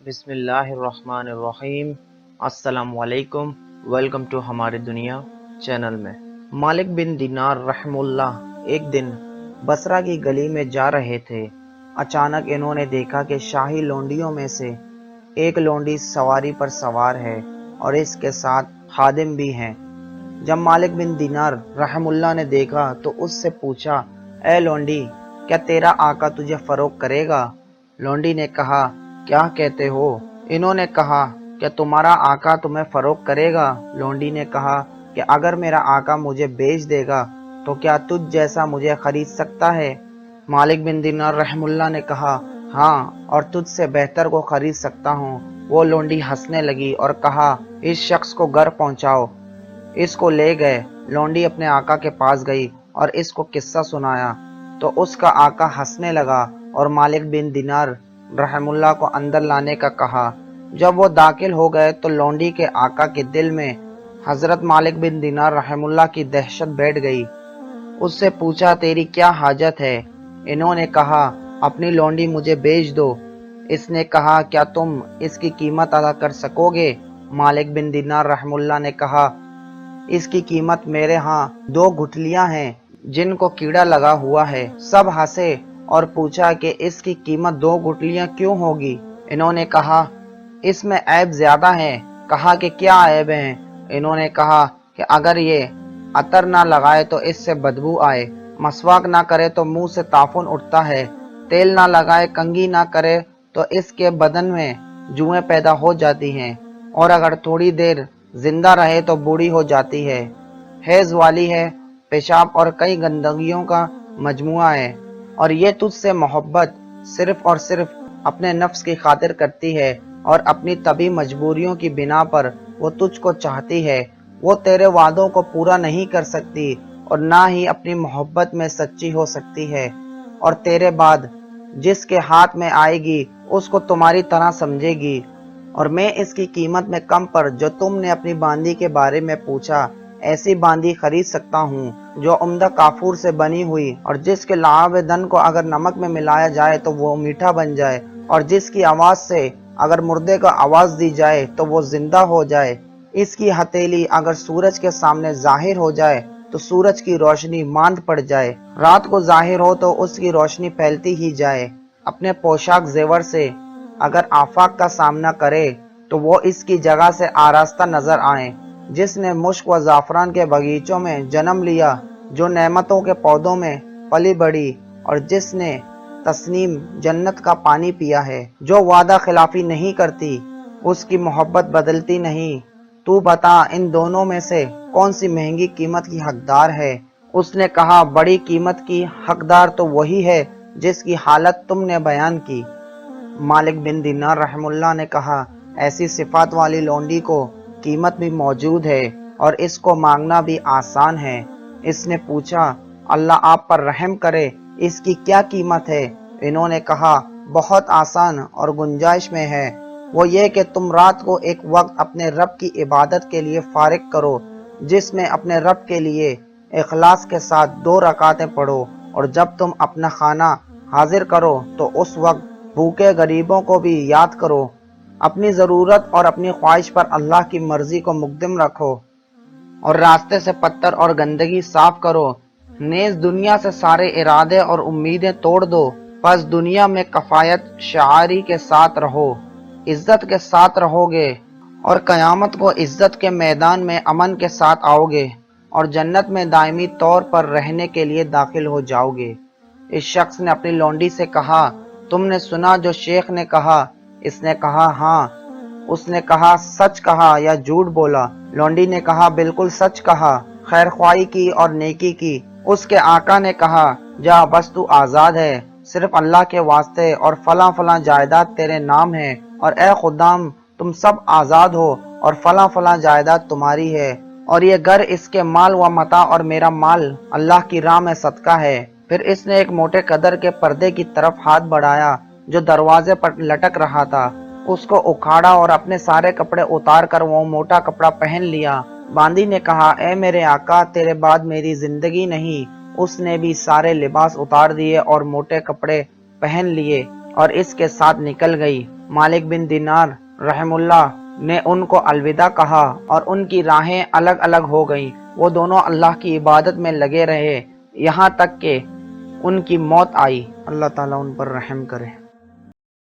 بسم اللہ الرحمن الرحیم۔ السلام علیکم، ویلکم ٹو ہماری دنیا چینل میں۔ مالک بن دینار رحم اللہ ایک دن بصرہ کی گلی میں جا رہے تھے۔ اچانک انہوں نے دیکھا کہ شاہی لونڈیوں میں سے ایک لونڈی سواری پر سوار ہے اور اس کے ساتھ خادم بھی ہیں۔ جب مالک بن دینار رحم اللہ نے دیکھا تو اس سے پوچھا، اے لونڈی، کیا تیرا آقا تجھے فروخت کرے گا؟ لونڈی نے کہا، کیا کہتے ہو؟ انہوں نے کہا، کیا تمہارا آقا تمہیں فروخت کرے گا؟ لونڈی نے کہا کہ اگر میرا آقا مجھے بیچ دے گا تو کیا تجھ جیسا مجھے خرید سکتا ہے؟ مالک بن دینار رحم اللہ نے کہا، ہاں، اور تجھ سے بہتر کو خرید سکتا ہوں۔ وہ لونڈی ہنسنے لگی اور کہا، اس شخص کو گھر پہنچاؤ۔ اس کو لے گئے۔ لونڈی اپنے آقا کے پاس گئی اور اس کو قصہ سنایا تو اس کا آقا ہنسنے لگا اور مالک بن دینار رحم اللہ کو اندر لانے کا کہا۔ جب وہ داخل ہو گئے تو لونڈی کے آقا کے دل میں حضرت مالک بن دینار رحم اللہ کی دہشت بیٹھ گئی۔ اس سے پوچھا، تیری کیا حاجت ہے؟ انہوں نے کہا، اپنی لونڈی مجھے بیچ دو۔ اس نے کہا، کیا تم اس کی قیمت ادا کر سکو گے؟ مالک بن دینار رحم اللہ نے کہا، اس کی قیمت میرے ہاں 2 گٹھلیاں ہیں جن کو کیڑا لگا ہوا ہے۔ سب ہنسے اور پوچھا کہ اس کی قیمت 2 گٹھلیاں کیوں ہوگی؟ انہوں نے کہا، اس میں عیب زیادہ ہے۔ کہا کہ کیا عیب ہیں؟ انہوں نے کہا کہ اگر یہ عطر نہ لگائے تو اس سے بدبو آئے، مسواک نہ کرے تو منہ سے تعفن اٹھتا ہے، تیل نہ لگائے، کنگھی نہ کرے تو اس کے بدن میں جوئیں پیدا ہو جاتی ہیں، اور اگر تھوڑی دیر زندہ رہے تو بوڑھی ہو جاتی ہے، حیض والی ہے، پیشاب اور کئی گندگیوں کا مجموعہ ہے، اور یہ تجھ سے محبت صرف اور صرف اپنے نفس کی خاطر کرتی ہے، اور اپنی طبعی مجبوریوں کی بنا پر وہ تجھ کو چاہتی ہے۔ وہ تیرے وعدوں کو پورا نہیں کر سکتی اور نہ ہی اپنی محبت میں سچی ہو سکتی ہے، اور تیرے بعد جس کے ہاتھ میں آئے گی اس کو تمہاری طرح سمجھے گی، اور میں اس کی قیمت میں کم پر جو تم نے اپنی باندی کے بارے میں پوچھا ایسی باندی خرید سکتا ہوں جو عمدہ کافور سے بنی ہوئی، اور جس کے لعاب دن کو اگر نمک میں ملایا جائے تو وہ میٹھا بن جائے، اور جس کی آواز سے اگر مردے کو آواز دی جائے تو وہ زندہ ہو جائے۔ اس کی ہتھیلی اگر سورج کے سامنے ظاہر ہو جائے تو سورج کی روشنی ماند پڑ جائے، رات کو ظاہر ہو تو اس کی روشنی پھیلتی ہی جائے۔ اپنے پوشاک زیور سے اگر آفاق کا سامنا کرے تو وہ اس کی جگہ سے آراستہ نظر آئیں۔ جس نے مشک و زعفران کے باغیچوں میں جنم لیا، جو نعمتوں کے پودوں میں پلی بڑھی، اور جس نے تسنیم جنت کا پانی پیا ہے، جو وعدہ خلافی نہیں کرتی، اس کی محبت بدلتی نہیں۔ تو بتا، ان دونوں میں سے کون سی مہنگی قیمت کی حقدار ہے؟ اس نے کہا، بڑی قیمت کی حقدار تو وہی ہے جس کی حالت تم نے بیان کی۔ مالک بن دینار رحم اللہ نے کہا، ایسی صفات والی لونڈی کو قیمت بھی موجود ہے اور اس کو مانگنا بھی آسان ہے۔ اس نے پوچھا، اللہ آپ پر رحم کرے، اس کی کیا قیمت ہے؟ انہوں نے کہا، بہت آسان اور گنجائش میں ہے، وہ یہ کہ تم رات کو ایک وقت اپنے رب کی عبادت کے لیے فارغ کرو، جس میں اپنے رب کے لیے اخلاص کے ساتھ 2 رکعتیں پڑھو، اور جب تم اپنا کھانا حاضر کرو تو اس وقت بھوکے غریبوں کو بھی یاد کرو، اپنی ضرورت اور اپنی خواہش پر اللہ کی مرضی کو مقدم رکھو، اور راستے سے پتھر اور گندگی صاف کرو، نیز دنیا سے سارے ارادے اور امیدیں توڑ دو، پس دنیا میں کفایت شعاری کے ساتھ رہو، عزت کے ساتھ رہو گے، اور قیامت کو عزت کے میدان میں امن کے ساتھ آؤ گے، اور جنت میں دائمی طور پر رہنے کے لیے داخل ہو جاؤ گے۔ اس شخص نے اپنی لونڈی سے کہا، تم نے سنا جو شیخ نے کہا؟ اس نے کہا، ہاں۔ اس نے کہا، سچ کہا یا جھوٹ بولا؟ لونڈی نے کہا، بالکل سچ کہا، خیر خواہی کی اور نیکی کی۔ اس کے آقا نے کہا، جا، بس تو آزاد ہے، صرف اللہ کے واسطے، اور فلاں فلاں جائیداد تیرے نام ہے، اور اے خدام تم سب آزاد ہو، اور فلاں فلاں جائیداد تمہاری ہے، اور یہ گھر اس کے مال و متاع اور میرا مال اللہ کی راہ میں صدقہ ہے۔ پھر اس نے ایک موٹے قدر کے پردے کی طرف ہاتھ بڑھایا جو دروازے پر لٹک رہا تھا، اس کو اکھاڑا اور اپنے سارے کپڑے اتار کر وہ موٹا کپڑا پہن لیا۔ باندی نے کہا، اے میرے آقا، تیرے بعد میری زندگی نہیں۔ اس نے بھی سارے لباس اتار دیے اور موٹے کپڑے پہن لیے۔ اور اس کے ساتھ نکل گئی۔ مالک بن دینار رحم اللہ نے ان کو الوداع کہا اور ان کی راہیں الگ الگ ہو گئیں۔ وہ دونوں اللہ کی عبادت میں لگے رہے یہاں تک کہ ان کی موت آئی۔ اللہ تعالیٰ ان پر رحم کرے۔